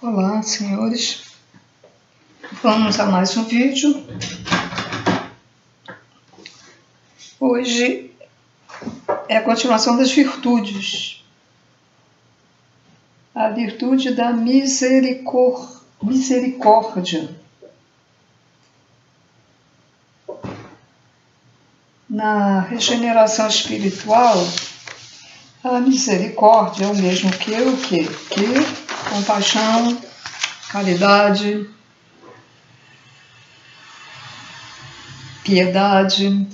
Olá, senhores. Vamos a mais um vídeo. Hoje é a continuação das virtudes. A virtude da misericórdia. Na regeneração espiritual, a misericórdia é o mesmo que o quê? Que compaixão, caridade, piedade.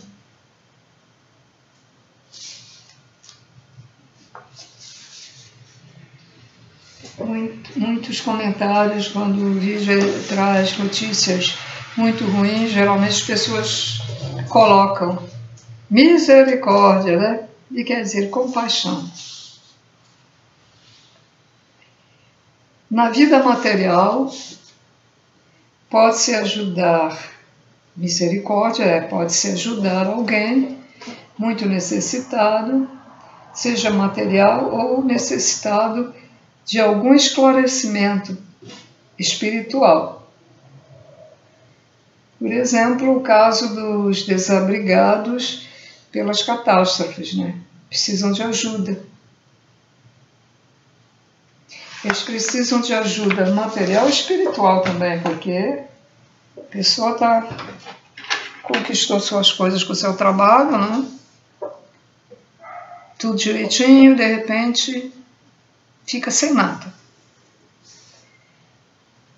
Muitos comentários quando o vídeo traz notícias muito ruins, geralmente as pessoas colocam misericórdia, né? E quer dizer compaixão. Na vida material, pode-se ajudar, misericórdia pode-se ajudar alguém muito necessitado, seja material ou necessitado de algum esclarecimento espiritual. Por exemplo, o caso dos desabrigados pelas catástrofes, né? Precisam de ajuda. Eles precisam de ajuda material e espiritual também, porque a pessoa conquistou suas coisas com o seu trabalho, né? Tudo direitinho, de repente fica sem nada.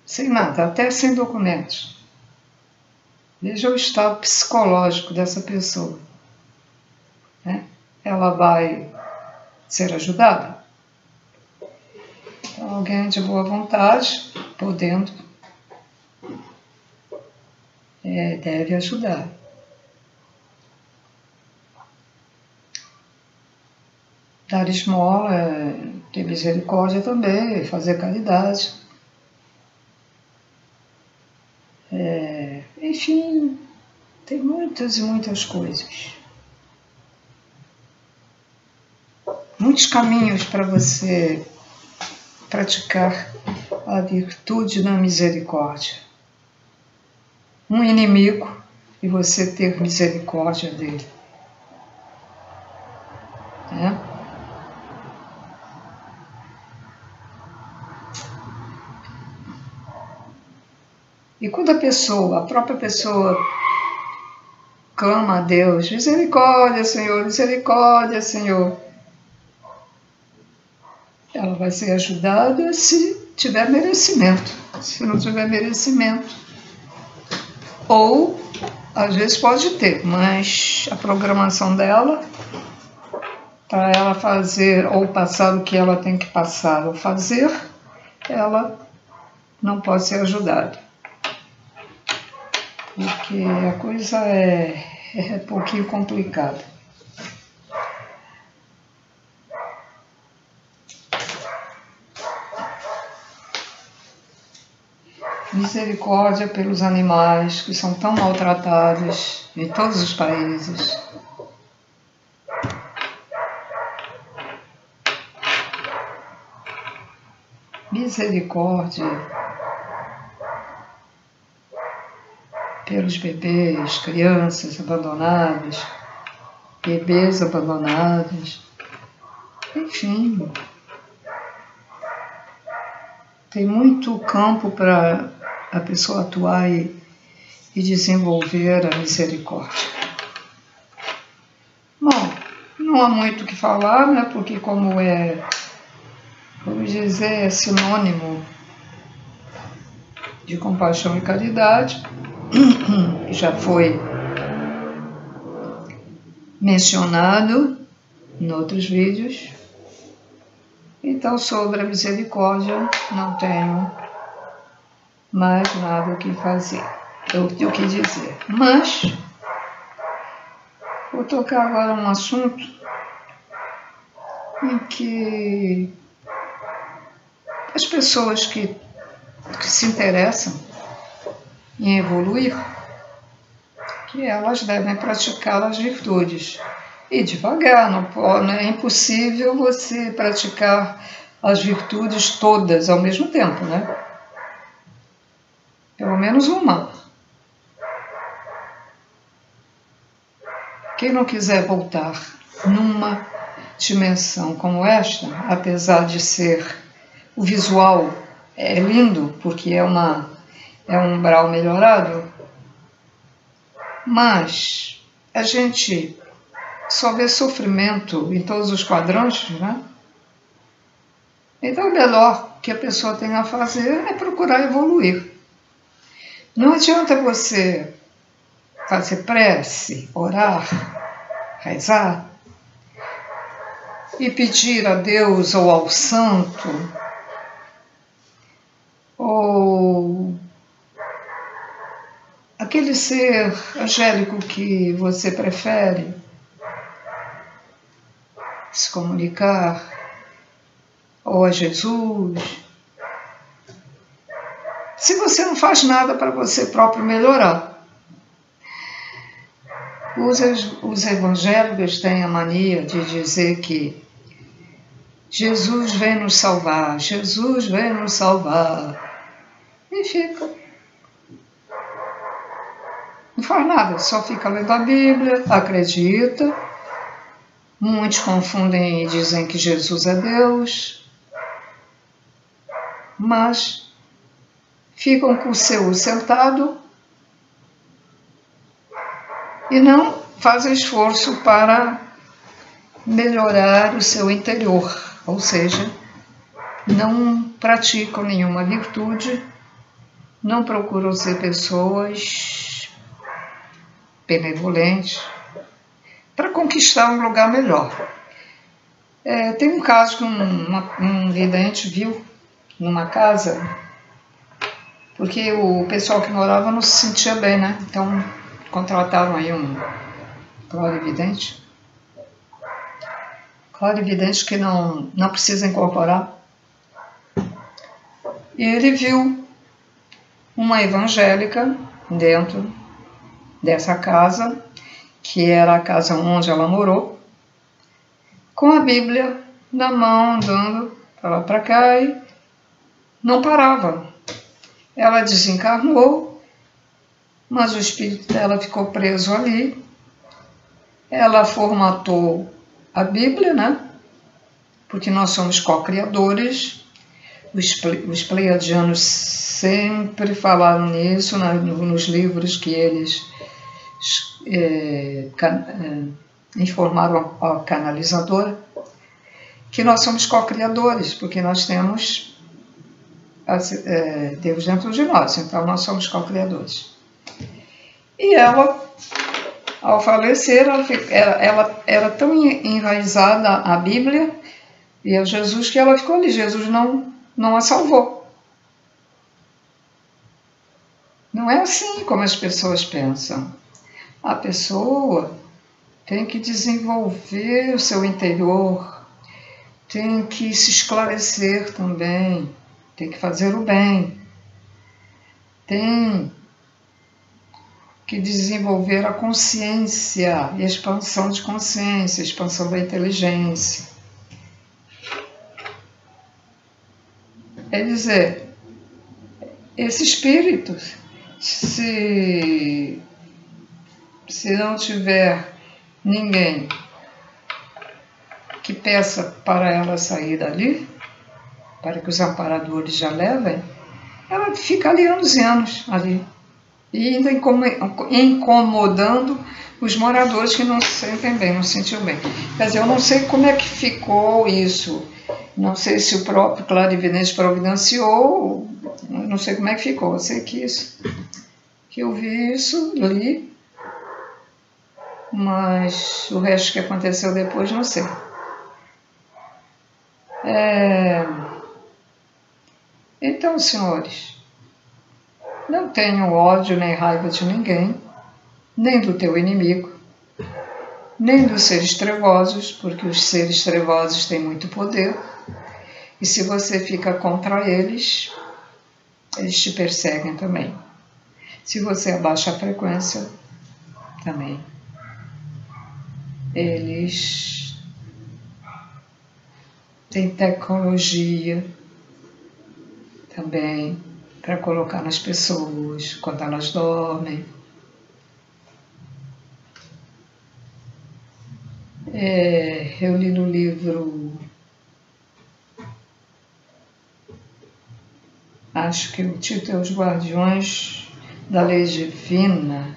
Sem nada, até sem documentos. Veja o estado psicológico dessa pessoa. Né? Ela vai ser ajudada? Então, alguém de boa vontade, podendo, deve ajudar. Dar esmola, ter misericórdia também, fazer caridade. Enfim, tem muitas e muitas coisas. Muitos caminhos para você praticar a virtude da misericórdia. Um inimigo e você ter misericórdia dele. E quando a própria pessoa clama a Deus, misericórdia, Senhor, ela vai ser ajudada se tiver merecimento. Se não tiver merecimento, ou às vezes pode ter, mas a programação dela, para ela fazer ou passar o que ela tem que passar ou fazer, ela não pode ser ajudada. Porque a coisa é um pouquinho complicada. Misericórdia pelos animais que são tão maltratados em todos os países. Misericórdia pelos bebês, crianças abandonadas, bebês abandonados, enfim. Tem muito campo para a pessoa atuar e desenvolver a misericórdia. Bom, não há muito o que falar, né? Porque como vamos dizer, é sinônimo de compaixão e caridade, que já foi mencionado em outros vídeos. Então, sobre a misericórdia, não tenho mais nada o que fazer, o que dizer. Mas, vou tocar agora um assunto em que as pessoas que se interessam em evoluir, que elas devem praticar as virtudes. E devagar, não é impossível você praticar as virtudes todas ao mesmo tempo, né? Pelo menos uma. Quem não quiser voltar numa dimensão como esta, apesar de ser o visual lindo, porque é um umbral melhorado, mas a gente só vê sofrimento em todos os quadrantes, né? Então o melhor que a pessoa tem a fazer é procurar evoluir. Não adianta você fazer prece, orar, rezar e pedir a Deus ou ao santo ou aquele ser angélico que você prefere se comunicar, ou a Jesus, se você não faz nada para você próprio melhorar. Os evangélicos têm a mania de dizer que Jesus vem nos salvar, Jesus vem nos salvar. E fica. Não faz nada, só fica lendo a Bíblia, acredita. Muitos confundem e dizem que Jesus é Deus, mas ficam com o seu sentado e não fazem esforço para melhorar o seu interior, ou seja, não praticam nenhuma virtude, não procuram ser pessoas benevolentes para conquistar um lugar melhor. Tem um caso que um vidente viu numa casa, porque o pessoal que morava não se sentia bem, né? Então contrataram aí um clarividente. Clarividente que não precisa incorporar. E ele viu uma evangélica dentro dessa casa, que era a casa onde ela morou, com a Bíblia na mão, andando para lá para cá e não parava. Ela desencarnou, mas o espírito dela ficou preso ali. Ela formatou a Bíblia, né? Porque nós somos co-criadores. Os pleiadianos sempre falaram nisso, nos livros que eles informaram a canalizadora, que nós somos co-criadores, porque nós temos Deus dentro de nós, então nós somos co-criadores. E ela, ao falecer, ela era tão enraizada à Bíblia e a Jesus que ela ficou ali. Jesus não a salvou. Não é assim como as pessoas pensam. A pessoa tem que desenvolver o seu interior, tem que se esclarecer também, tem que fazer o bem, tem que desenvolver a consciência, a expansão de consciência, a expansão da inteligência. É dizer, esse espírito, se não tiver ninguém que peça para ela sair dali, para que os amparadores já levem, ela fica ali anos e anos ali. E ainda incomodando os moradores que não se sentem bem, não se sentiam bem. Quer dizer, eu não sei como é que ficou isso. Não sei se o próprio clarividente providenciou, não sei como é que ficou. Eu sei que eu vi isso, li, mas o resto que aconteceu depois não sei. Então, senhores, não tenham ódio nem raiva de ninguém, nem do teu inimigo, nem dos seres trevosos, porque os seres trevosos têm muito poder, e se você fica contra eles, eles te perseguem também. Se você abaixa a frequência, também, eles tem tecnologia também para colocar nas pessoas quando elas dormem. Eu li no livro, acho que o título é Os Guardiões da Lei Divina.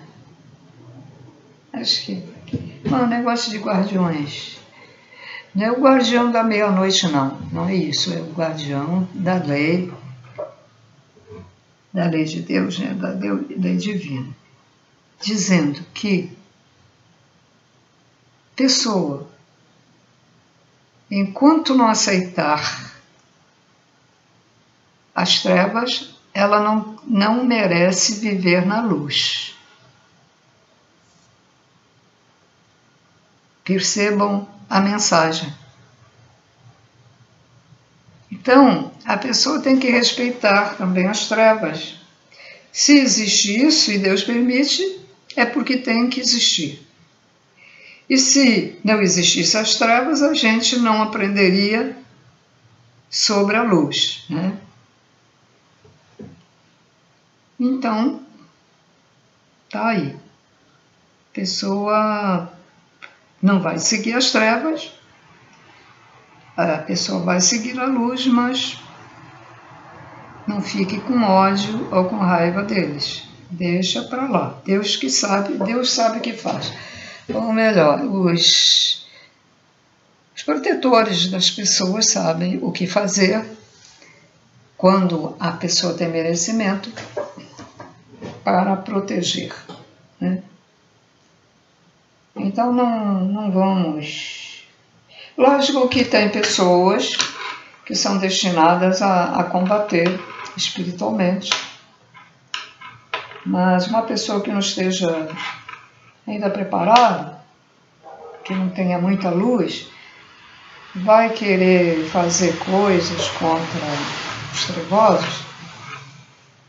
Acho que... Não, negócio de guardiões. Não é o guardião da meia-noite, não. Não é isso. É o guardião da lei de Deus, né? Da lei divina. Dizendo que pessoa, enquanto não aceitar as trevas, ela não merece viver na luz. Percebam a mensagem. Então, a pessoa tem que respeitar também as trevas. Se existe isso e Deus permite, é porque tem que existir. E se não existisse as trevas, a gente não aprenderia sobre a luz, né? Então, tá aí. A pessoa não vai seguir as trevas, a pessoa vai seguir a luz, mas não fique com ódio ou com raiva deles. Deixa para lá. Deus que sabe, Deus sabe o que faz. Ou melhor, os protetores das pessoas sabem o que fazer quando a pessoa tem merecimento para proteger, né? Então não vamos... Lógico que tem pessoas que são destinadas a combater espiritualmente, mas uma pessoa que não esteja ainda preparada, que não tenha muita luz, vai querer fazer coisas contra os trevosos,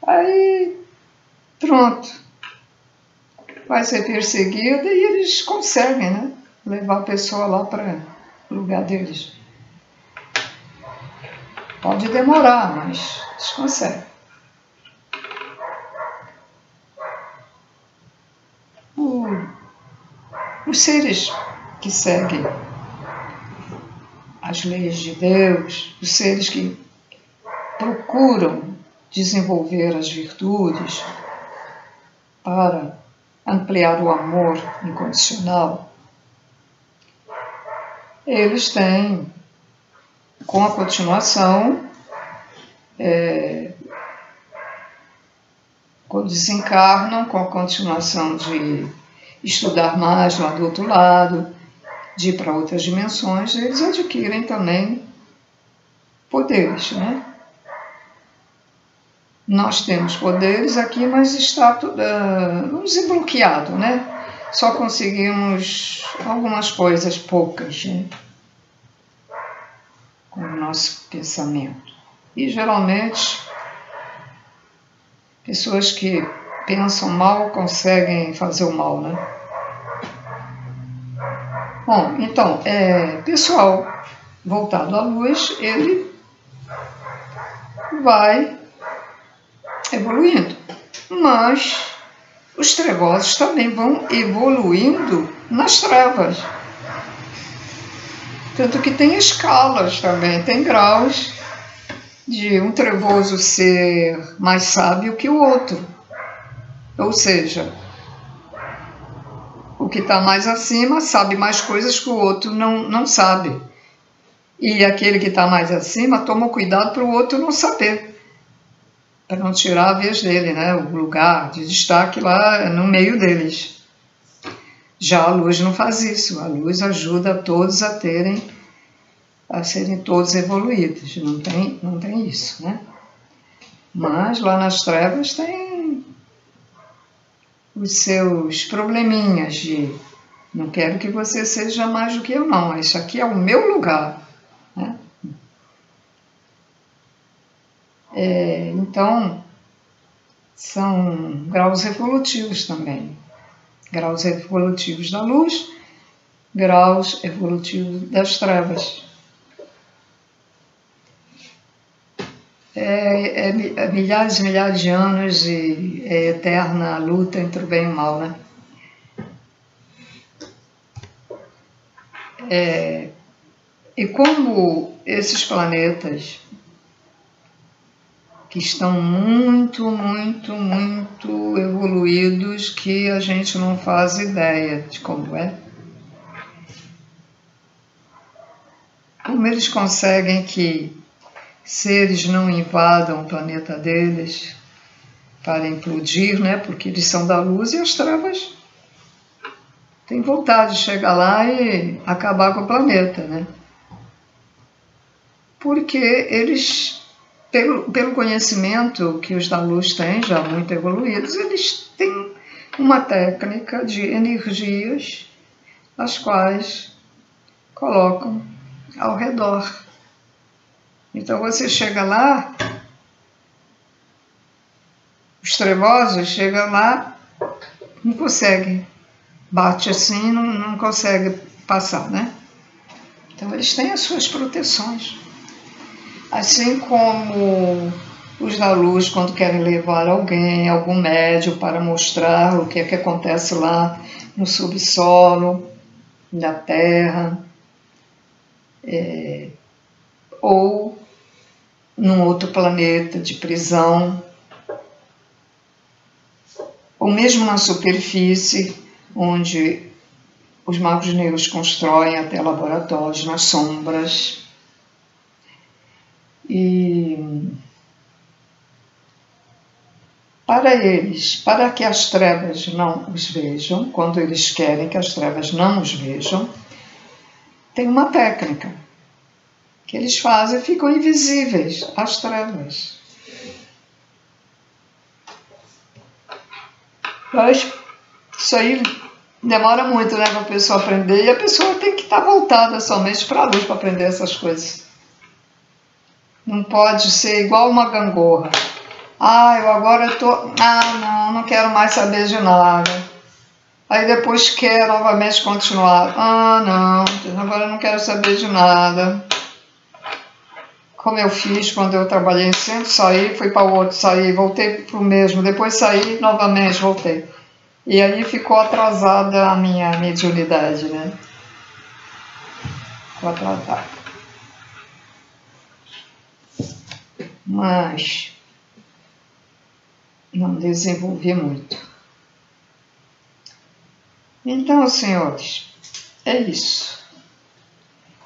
aí pronto, vai ser perseguida e eles conseguem, né, levar a pessoa lá para o lugar deles. Pode demorar, mas eles conseguem. Os seres que seguem as leis de Deus, os seres que procuram desenvolver as virtudes para ampliar o amor incondicional, eles têm, com a continuação, quando desencarnam, com a continuação de estudar mais lá do outro lado, de ir para outras dimensões, eles adquirem também poderes, né? Nós temos poderes aqui, mas está tudo desbloqueado, né? Só conseguimos algumas coisas, poucas, né? Com o nosso pensamento. E geralmente, pessoas que pensam mal conseguem fazer o mal, né? Bom, então, pessoal voltado à luz, ele vai evoluindo, mas os trevosos também vão evoluindo nas trevas. Tanto que tem escalas também, tem graus de um trevoso ser mais sábio que o outro. Ou seja, o que está mais acima sabe mais coisas que o outro não sabe. E aquele que está mais acima toma cuidado para o outro não saber, para não tirar a vez dele, né? O lugar de destaque lá no meio deles. Já a luz não faz isso. A luz ajuda todos a serem todos evoluídos. Não tem isso, né? Mas lá nas trevas tem os seus probleminhas de não quero que você seja mais do que eu, não. Isso aqui é o meu lugar, né? Então, são graus evolutivos também. Graus evolutivos da luz, graus evolutivos das trevas. milhares e milhares de anos e é eterna a luta entre o bem e o mal, né? E como esses planetas que estão muito, muito, muito evoluídos, que a gente não faz ideia de como é, como eles conseguem que seres não invadam o planeta deles para implodir, né? Porque eles são da luz e as trevas têm vontade de chegar lá e acabar com o planeta, né? Porque eles, pelo conhecimento que os da luz têm, já muito evoluídos, eles têm uma técnica de energias as quais colocam ao redor. Então você chega lá, os trevosos chegam lá, não consegue, bate assim, não consegue passar, né? Então eles têm as suas proteções. Assim como os da luz, quando querem levar alguém, algum médium, para mostrar o que é que acontece lá no subsolo da Terra, ou num outro planeta de prisão, ou mesmo na superfície, onde os magos negros constroem até laboratórios nas sombras. E para eles, para que as trevas não os vejam, quando eles querem que as trevas não os vejam, tem uma técnica que eles fazem, ficam invisíveis às trevas. Mas isso aí demora muito, né, para a pessoa aprender, e a pessoa tem que estar voltada somente para a luz para aprender essas coisas. Não pode ser igual uma gangorra. Eu agora não quero mais saber de nada. Aí depois quer novamente continuar. Não, agora eu não quero saber de nada. Como eu fiz quando eu trabalhei em centro, saí, fui para o outro, saí, voltei para o mesmo, depois saí, novamente voltei. E aí ficou atrasada a minha mediunidade, né? Ficou atrasada. Mas não desenvolvi muito. Então, senhores, é isso.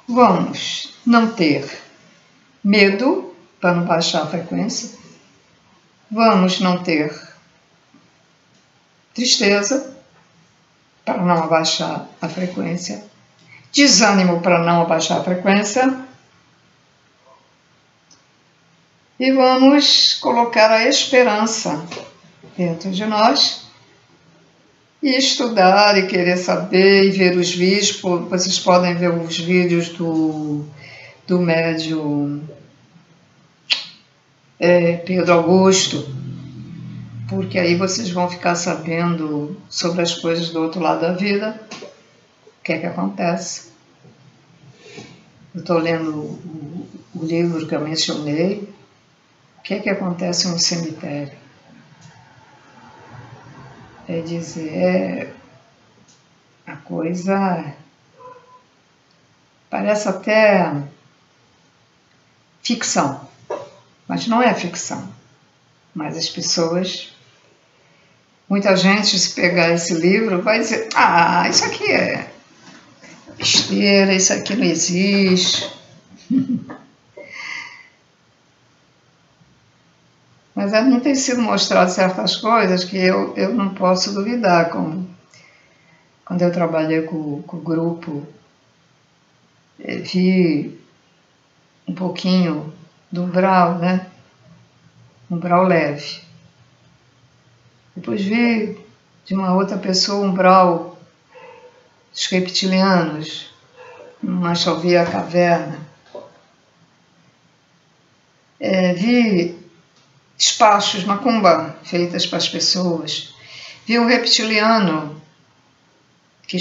Vamos não ter medo para não baixar a frequência. Vamos não ter tristeza para não abaixar a frequência. Desânimo para não abaixar a frequência. E vamos colocar a esperança dentro de nós e estudar e querer saber e ver os vídeos. Vocês podem ver os vídeos do médium Pedro Augusto, porque aí vocês vão ficar sabendo sobre as coisas do outro lado da vida, o que é que acontece. Eu estou lendo o livro que eu mencionei. O que é que acontece no cemitério? É dizer, a coisa parece até ficção, mas não é ficção. Mas as pessoas, muita gente, se pegar esse livro, vai dizer, isso aqui é besteira, isso aqui não existe. Mas não tem sido mostrado certas coisas que eu não posso duvidar. Quando eu trabalhei com o grupo, vi um pouquinho do umbral, né? Umbral leve. Depois vi de uma outra pessoa umbral dos reptilianos, mas só vi a caverna. Vi despachos macumba feitas para as pessoas. Vi um reptiliano que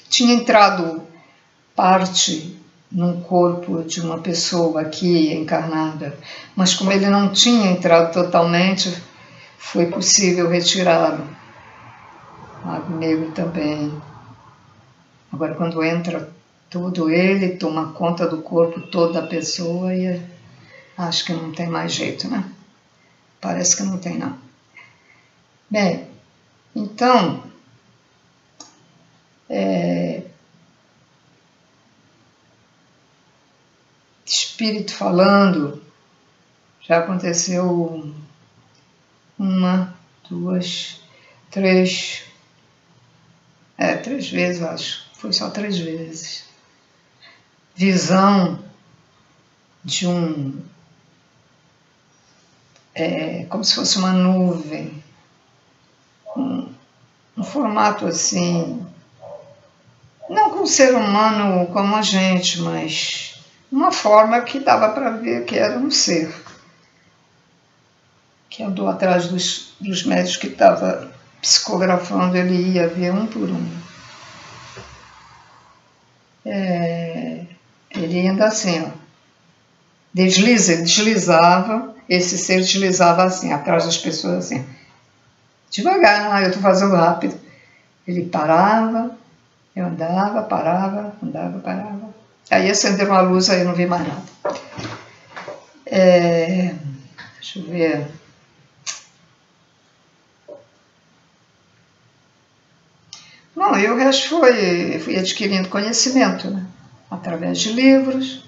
tinha entrado parte num corpo de uma pessoa aqui encarnada, mas como ele não tinha entrado totalmente, foi possível retirá-lo. Mago negro também. Agora, quando entra todo ele, toma conta do corpo todo da pessoa e acho que não tem mais jeito, né? Parece que não tem, não. Bem, então, espírito falando, já aconteceu 1, 2, 3, 3 vezes, acho. Foi só 3 vezes. Visão de como se fosse uma nuvem, um formato assim, não com um ser humano como a gente, mas uma forma que dava para ver que era um ser, que andou atrás dos médicos que estava psicografando, ele ia ver um por um. Ele anda assim, ó, deslizava, esse ser deslizava assim, atrás das pessoas assim, devagar, eu estou fazendo rápido. Ele parava, eu andava, parava, andava, parava. Aí acenderam a luz, aí eu não vi mais nada. Deixa eu ver. Não, e o resto fui adquirindo conhecimento, né? Através de livros,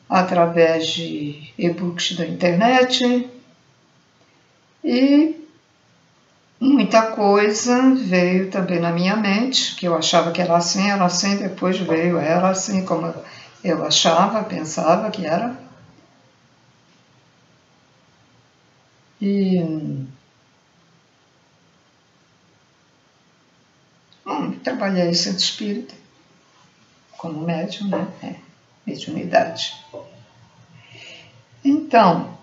através de e-books da internet, e muita coisa veio também na minha mente, que eu achava que era assim, depois veio, era assim como eu achava, pensava que era. E trabalhei em centro espírita, como médium, né? Mediunidade. Então,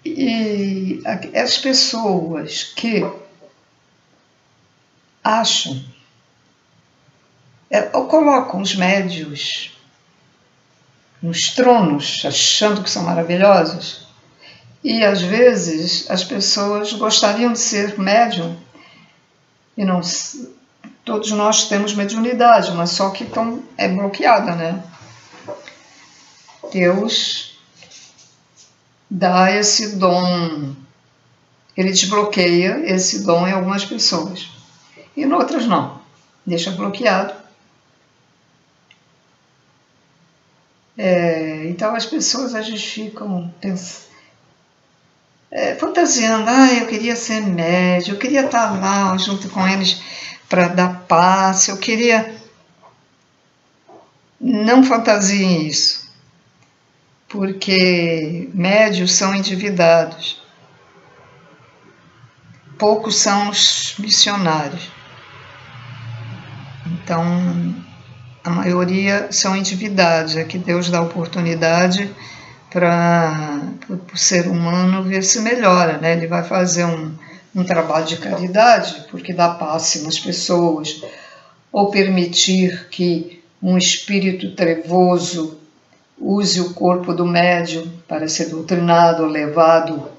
e as pessoas que acham, ou colocam os médios nos tronos, achando que são maravilhosos, e às vezes as pessoas gostariam de ser médium, e não, todos nós temos mediunidade, mas só que é bloqueada, né? Deus dá esse dom, ele desbloqueia esse dom em algumas pessoas, e em outras não, deixa bloqueado. Então as pessoas às vezes ficam fantasiando, eu queria ser médium, eu queria estar lá junto com eles para dar passe, eu queria... Não fantasiem isso, porque médios são endividados, poucos são os missionários, então a maioria são endividados, é que Deus dá oportunidade para o ser humano ver se melhora, né? Ele vai fazer um trabalho de caridade, porque dá passe nas pessoas, ou permitir que um espírito trevoso use o corpo do médium para ser doutrinado, levado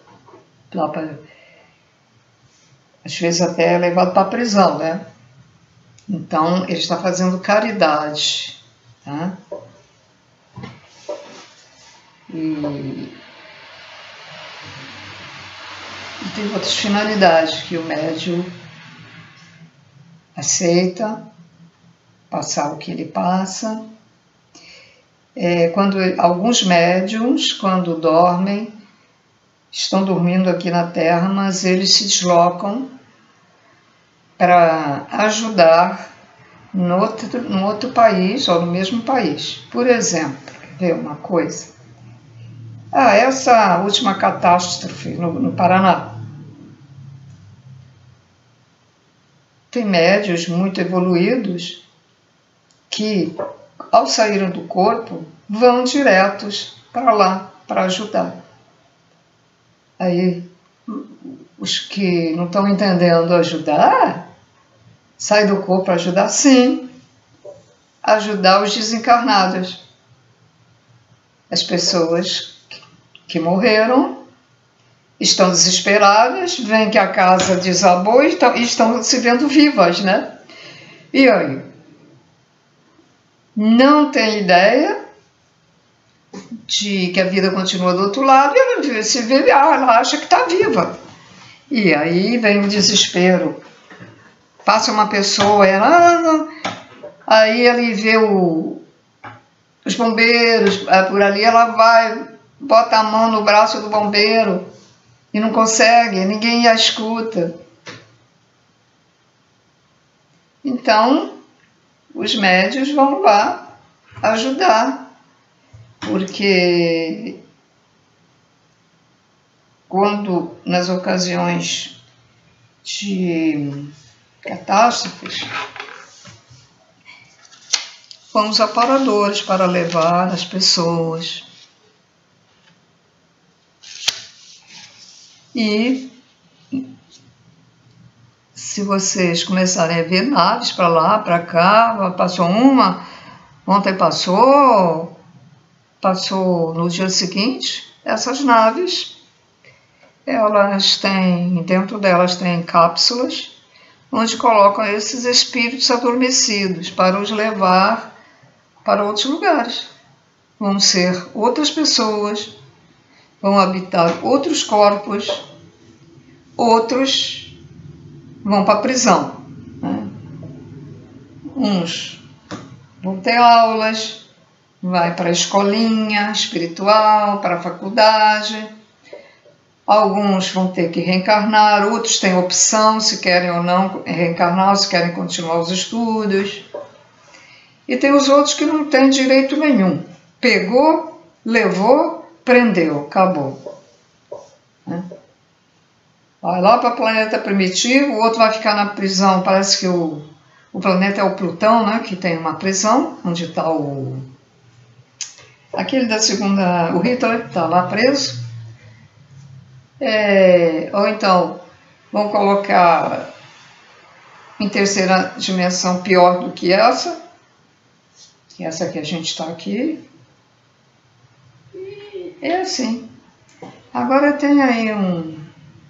lá para... Às vezes até é levado para a prisão, né? Então, ele está fazendo caridade, tá? E tem outras finalidades que o médium aceita passar o que ele passa. Alguns médiums, quando dormem, estão dormindo aqui na Terra, mas eles se deslocam para ajudar no outro país ou no mesmo país. Por exemplo, quer ver uma coisa? Essa última catástrofe no Paraná. Tem médios muito evoluídos que, ao saírem do corpo, vão diretos para lá para ajudar. Aí, os que não estão entendendo ajudar, saem do corpo para ajudar, sim. ajudar os desencarnados. As pessoas que morreram estão desesperadas, veem que a casa desabou e estão se vendo vivas, né? E aí, não tem ideia de que a vida continua do outro lado, e ela se vê, ela acha que está viva. E aí vem o desespero. Passa uma pessoa, aí ele vê os bombeiros por ali, ela vai, bota a mão no braço do bombeiro e não consegue, ninguém a escuta. Então, os médios vão lá ajudar, porque quando nas ocasiões de catástrofes, vão os aparadores para levar as pessoas. E se vocês começarem a ver naves para lá, para cá, passou uma, ontem passou no dia seguinte, essas naves, elas têm, dentro delas tem cápsulas, onde colocam esses espíritos adormecidos para os levar para outros lugares. Vão ser outras pessoas, vão habitar outros corpos, outros vão para a prisão, né? Uns vão ter aulas, vai para a escolinha espiritual, para a faculdade. Alguns vão ter que reencarnar, outros têm opção se querem ou não reencarnar, se querem continuar os estudos. E tem os outros que não têm direito nenhum. Pegou, levou, prendeu, acabou. Vai lá para o planeta primitivo, o outro vai ficar na prisão. Parece que o planeta é o Plutão, né, que tem uma prisão, onde está aquele da segunda, o Hitler, está lá preso. Ou então vão colocar em terceira dimensão pior do que essa que a gente está aqui. E é assim. Agora tem aí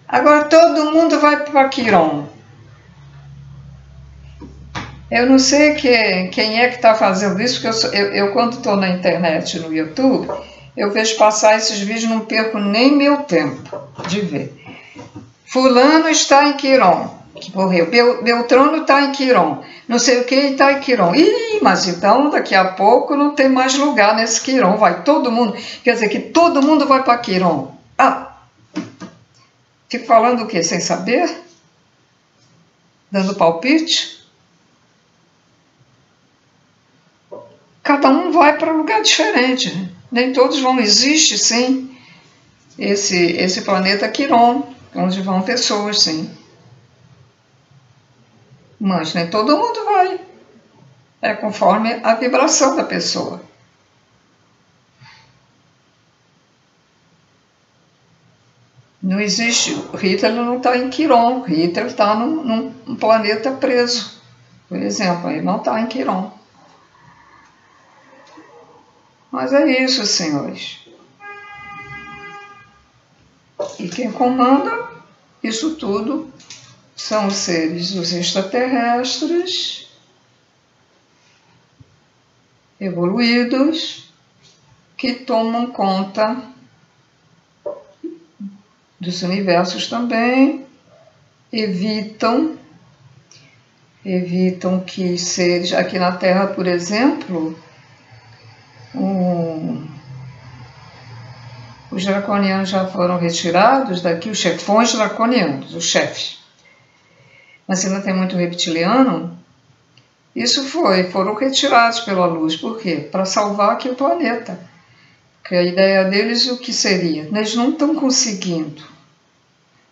agora todo mundo vai para Quiron. Eu não sei quem é que está fazendo isso, porque eu quando estou na internet, no YouTube, eu vejo passar esses vídeos, não perco nem meu tempo de ver. Fulano está em Quiron, que morreu. Beltrano está em Quiron. Não sei o que está em Quiron. Ih, mas então daqui a pouco não tem mais lugar nesse Quiron. Vai todo mundo. Quer dizer que todo mundo vai para Quiron. Fico falando o quê? Sem saber? Dando palpite? Cada um vai para um lugar diferente. Nem todos vão. Existe, sim, esse planeta Quiron, onde vão pessoas, sim. Mas nem todo mundo vai. É conforme a vibração da pessoa. Não existe. Hitler não está em Quiron. Hitler está num planeta preso, por exemplo. Ele não está em Quiron. Mas é isso, senhores. E quem comanda isso tudo são os seres, os extraterrestres, evoluídos, que tomam conta dos universos também, evitam que seres, aqui na Terra, por exemplo, os draconianos já foram retirados daqui, os chefões draconianos, os chefes. Mas ainda tem muito reptiliano. Foram retirados pela luz. Por quê? Para salvar aqui o planeta. Porque a ideia deles, o que seria? Eles não estão conseguindo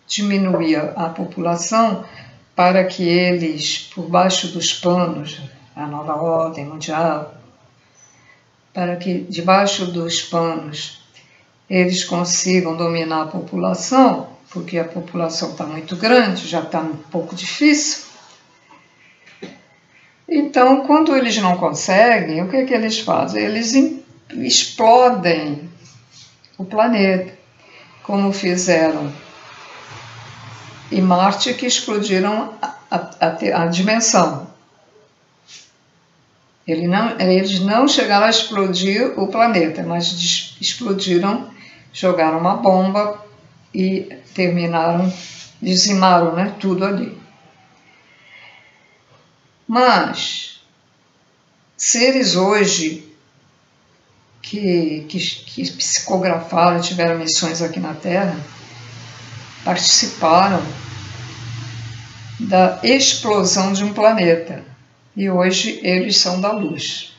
diminuir a população para que eles, por baixo dos panos, a nova ordem mundial, para que debaixo dos panos eles consigam dominar a população, porque a população está muito grande, já está um pouco difícil. Então, quando eles não conseguem, o que é que eles fazem? Eles explodem o planeta, como fizeram em Marte, que explodiram a dimensão. Eles não chegaram a explodir o planeta, mas explodiram, jogaram uma bomba e dizimaram, né, tudo ali. Mas seres hoje que psicografaram, tiveram missões aqui na Terra, participaram da explosão de um planeta. E hoje eles são da luz.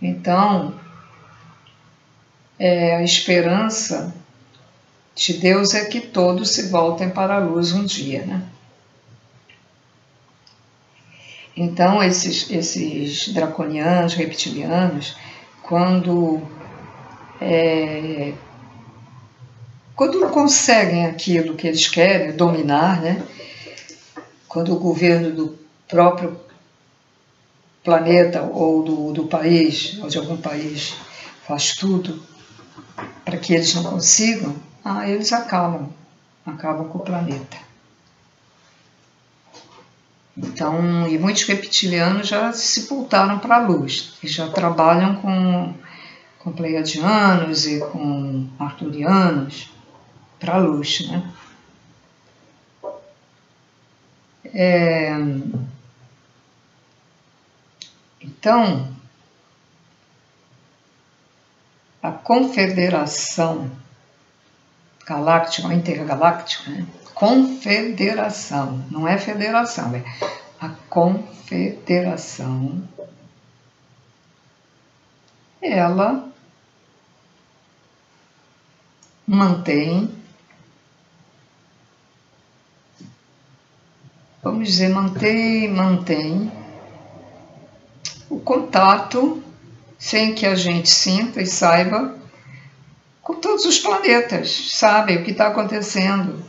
Então, a esperança de Deus é que todos se voltem para a luz um dia, né? Então, esses draconianos, reptilianos, quando conseguem aquilo que eles querem, dominar, né? Quando o governo do próprio planeta ou do país, ou de algum país, faz tudo para que eles não consigam, eles acabam com o planeta. Então, e muitos reptilianos já se voltaram para a luz, e já trabalham com pleiadianos e com arturianos para a luz, né? Então, a Confederação Galáctica, Intergaláctica, né? Confederação, não é federação, é a Confederação, ela mantém, vamos dizer, mantém o contato, sem que a gente sinta e saiba, com todos os planetas, sabem o que está acontecendo,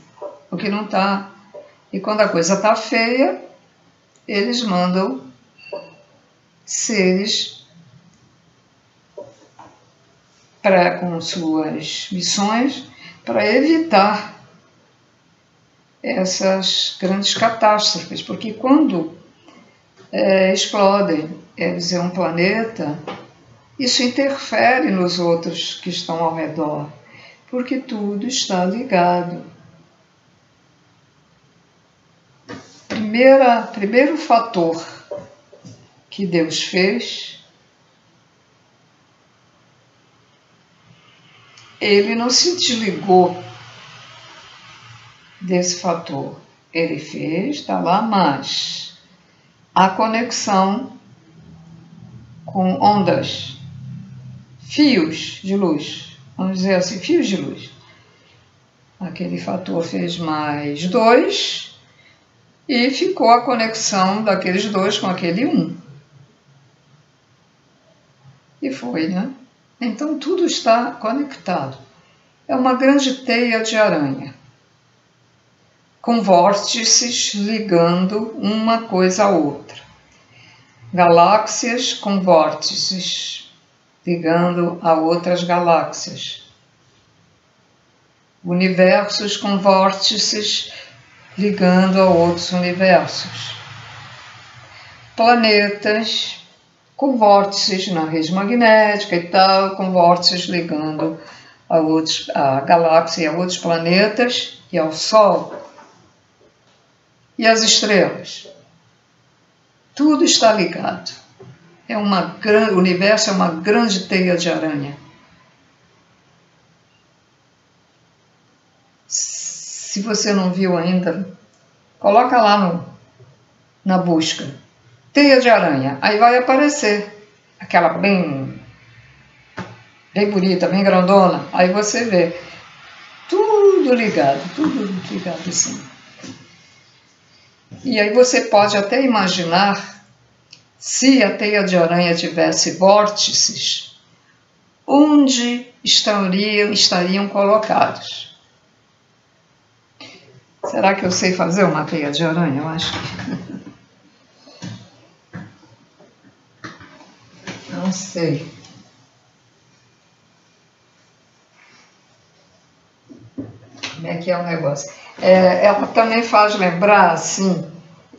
o que não está. E quando a coisa está feia, eles mandam seres com suas missões para evitar essas grandes catástrofes, porque quando explodem, dizer, um planeta, isso interfere nos outros que estão ao redor, porque tudo está ligado. Primeiro fator que Deus fez, ele não se desligou desse fator. Ele fez, está lá, mas a conexão com ondas, fios de luz, vamos dizer assim, fios de luz. Aquele fator fez mais 2 e ficou a conexão daqueles 2 com aquele 1. E foi, né? Então tudo está conectado. É uma grande teia de aranha, com vórtices ligando uma coisa a outra. Galáxias com vórtices ligando a outras galáxias. Universos com vórtices ligando a outros universos. Planetas com vórtices na rede magnética e tal, com vórtices ligando a galáxia e a outros planetas e ao Sol. E as estrelas. Tudo está ligado. O universo é uma grande teia de aranha. Se você não viu ainda, coloca lá na busca. Teia de aranha. Aí vai aparecer aquela bem bonita, bem grandona. Aí você vê. Tudo ligado assim. E aí você pode até imaginar, se a teia de aranha tivesse vórtices, onde estariam colocados? Será que eu sei fazer uma teia de aranha? Eu acho que... não sei. Como é que é o negócio? Ela também faz lembrar, assim,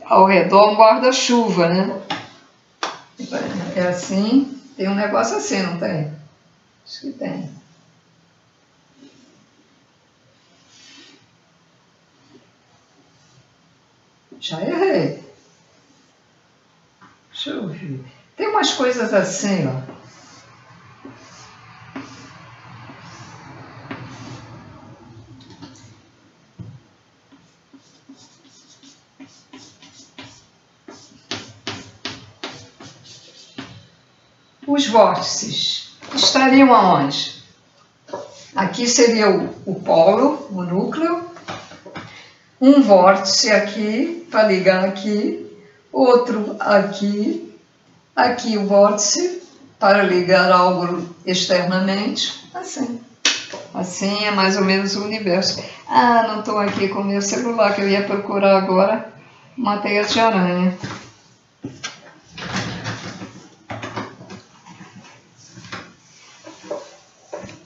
ao redor um guarda-chuva, né? É assim, tem um negócio assim, não tem? Acho que tem. Já errei. Deixa eu ver. Tem umas coisas assim, ó. Os vórtices estariam aonde? Aqui seria o polo, o núcleo. Um vórtice aqui, para ligar aqui. Outro aqui. Aqui o vórtice, para ligar algo externamente. Assim. Assim é mais ou menos o universo. Ah, não estou aqui com o meu celular, que eu ia procurar agora uma teia de aranha.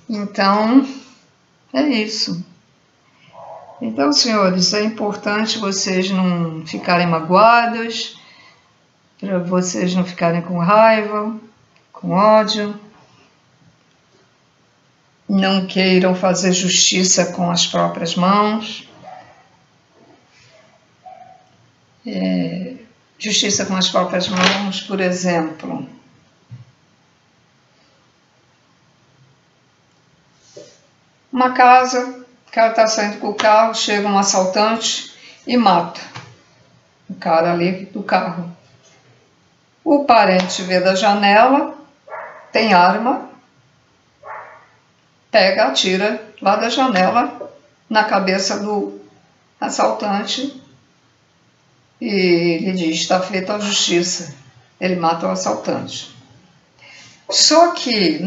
Então, é isso. Então, senhores, é importante vocês não ficarem magoados, para vocês não ficarem com raiva, com ódio. Não queiram fazer justiça com as próprias mãos. Justiça com as próprias mãos, por exemplo. Uma casa, o cara está saindo com o carro, chega um assaltante e mata o cara ali do carro. O parente vê da janela, tem arma, pega, atira lá da janela na cabeça do assaltante e lhe diz: está feita a justiça. Ele mata o assaltante. Só que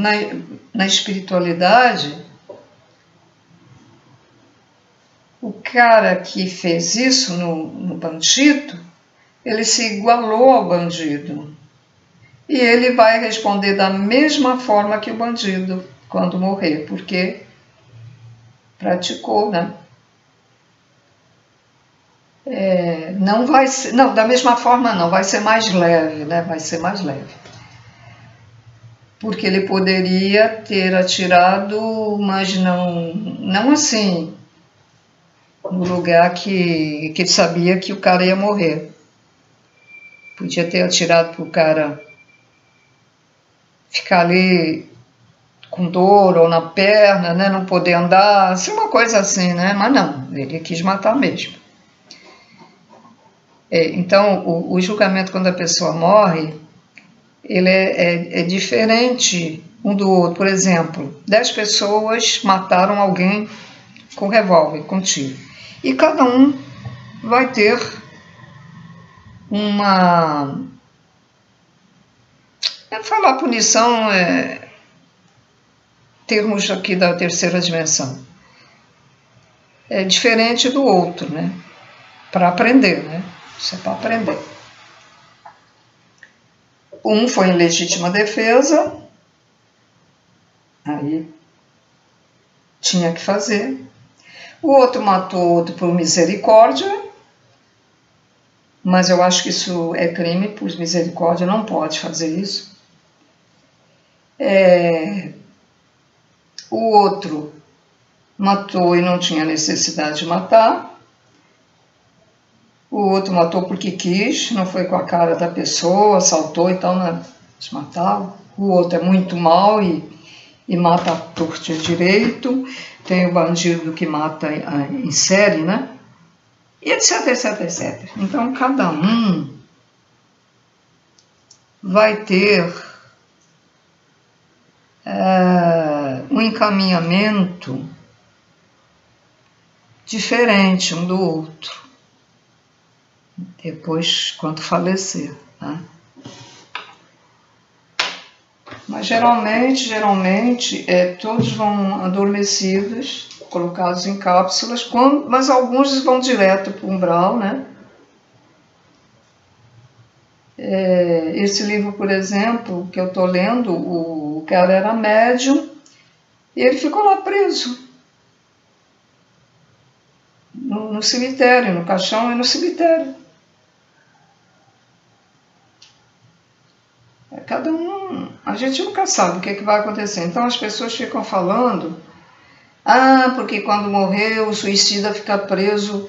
na espiritualidade, o cara que fez isso no bandido, ele se igualou ao bandido. E ele vai responder da mesma forma que o bandido quando morrer, porque praticou, né? Não vai ser, não, da mesma forma não, vai ser mais leve, né? Vai ser mais leve. Porque ele poderia ter atirado, mas não assim, no lugar que ele sabia que o cara ia morrer. Podia ter atirado para o cara ficar ali com dor ou na perna, né, não poder andar, assim, uma coisa assim, né? Mas não, ele quis matar mesmo. Então, o julgamento quando a pessoa morre, ele é diferente um do outro. Por exemplo, 10 pessoas mataram alguém com revólver, com tiro. E cada um vai ter uma... falar punição termos aqui da terceira dimensão. É diferente do outro, né? Para aprender, né? Isso é para aprender. Um foi em legítima defesa, aí tinha que fazer. O outro matou o outro por misericórdia, mas eu acho que isso é crime, por misericórdia não pode fazer isso. O outro matou e não tinha necessidade de matar. O outro matou porque quis, não foi com a cara da pessoa, assaltou e tal, né? Se matava. O outro é muito mau e mata a torto e direito. Tem o bandido que mata em série, né? E etc, etc, etc. Então, cada um vai ter um encaminhamento diferente um do outro, depois, quando falecer, né? Mas geralmente todos vão adormecidos, colocados em cápsulas, mas alguns vão direto para o umbral, né? Esse livro, por exemplo, que eu estou lendo, o cara era médium e ele ficou lá preso no cemitério, no caixão e no cemitério. Cada um, a gente nunca sabe o que vai acontecer. Então as pessoas ficam falando, porque quando morrer o suicida fica preso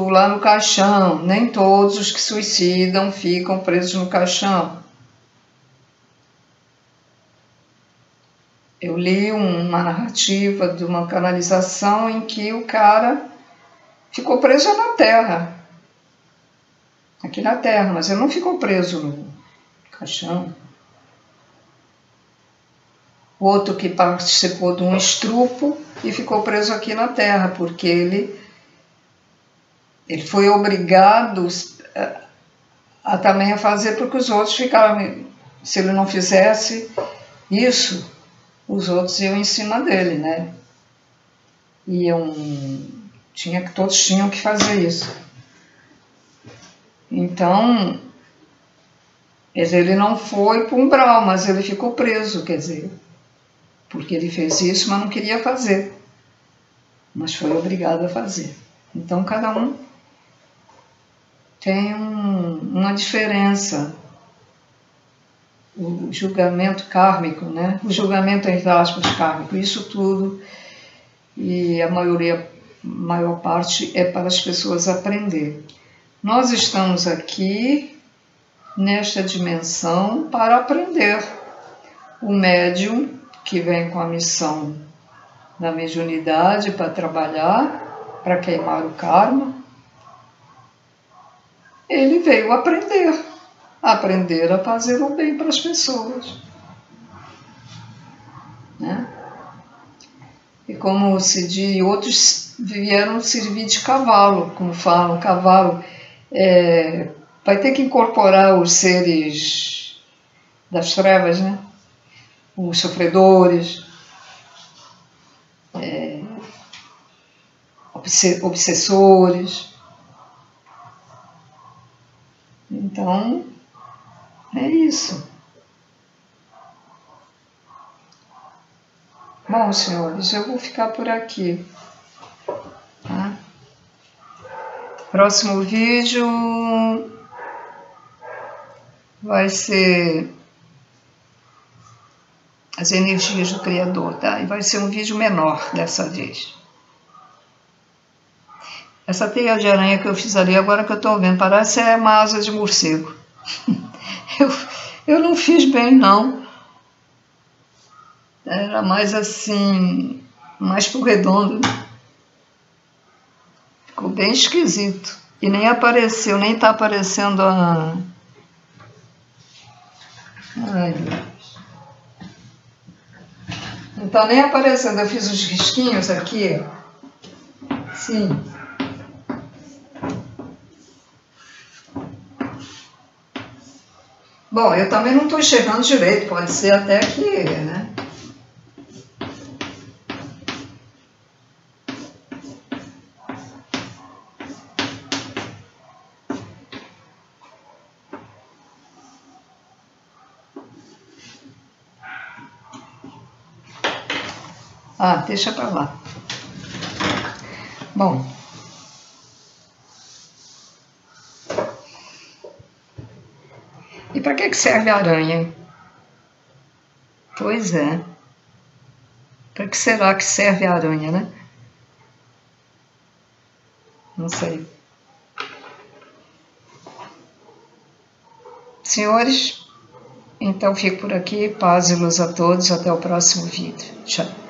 lá no caixão. Nem todos os que suicidam ficam presos no caixão. Eu li uma narrativa de uma canalização em que o cara ficou preso na Terra, aqui na Terra, mas ele não ficou preso no caixão. Outro que participou de um estrupo e ficou preso aqui na Terra, porque ele foi obrigado também a fazer porque os outros ficaram, se ele não fizesse isso, os outros iam em cima dele, né? Todos tinham que fazer isso. Então, ele não foi para o umbral, mas ele ficou preso, quer dizer, porque ele fez isso, mas não queria fazer, mas foi obrigado a fazer. Então, cada um tem uma diferença. O julgamento kármico, né? O julgamento, entre aspas, kármico, isso tudo, e a maior parte é para as pessoas aprender. Nós estamos aqui nesta dimensão para aprender. O médium, que vem com a missão da mediunidade para trabalhar, para queimar o karma, ele veio aprender a fazer o bem para as pessoas, né? E como se diz, outros vieram servir de cavalo, como falam, cavalo vai ter que incorporar os seres das trevas, né? Os sofredores, obsessores. Então, é isso. Bom, senhores, eu vou ficar por aqui, tá? Próximo vídeo vai ser as energias do Criador, tá? E vai ser um vídeo menor dessa vez. Essa teia de aranha que eu fiz ali, agora que eu estou vendo, parece uma asa de morcego. eu não fiz bem, não. Era mais assim, mais pro redondo. Ficou bem esquisito. E nem apareceu, nem tá aparecendo a... Ai, Deus. Não tá nem aparecendo. Eu fiz os risquinhos aqui. Sim. Bom, eu também não estou enxergando direito. Pode ser até que, né? Deixa pra lá. Bom. E para que serve a aranha? Pois é. Para que será que serve a aranha, né? Não sei. Senhores, então fico por aqui. Paz e luz a todos. Até o próximo vídeo. Tchau.